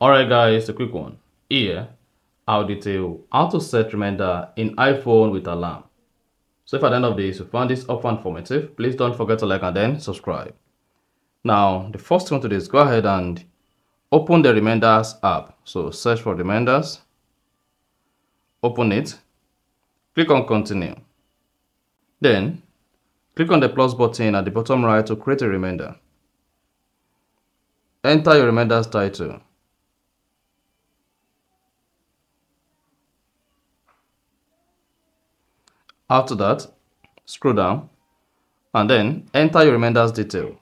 Alright guys, a quick one. Here, I'll detail how to set reminder in iPhone with alarm. So if at the end of this you found this helpful and informative, please don't forget to like and then subscribe. Now, the first thing to do is go ahead and open the reminders app. So search for reminders, open it, click on continue. Then, click on the plus button at the bottom right to create a reminder. Enter your reminders title. After that, scroll down and then enter your reminders detail.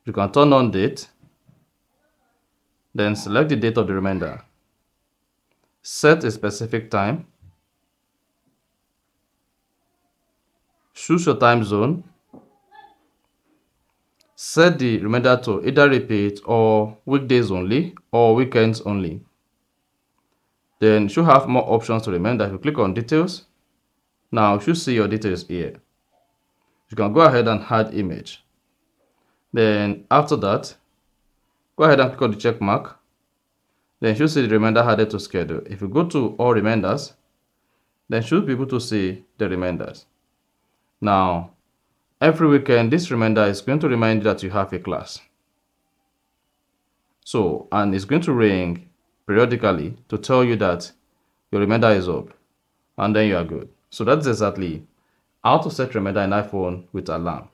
You can turn on date, then select the date of the reminder. Set a specific time. Choose your time zone. Set the reminder to either repeat or weekdays only or weekends only. Then you should have more options to reminder. If you click on details, now you should see your details here. You can go ahead and add image. Then after that, go ahead and click on the check mark. Then you should see the reminder added to schedule. If you go to all reminders, then you should be able to see the reminders. Now, every weekend, this reminder is going to remind you that you have a class. So, and it's going to ring periodically to tell you that your reminder is up, and then you are good. So that's exactly how to set reminder in iPhone with alarm.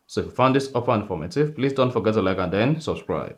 So if you found this helpful and informative, please don't forget to like and then subscribe.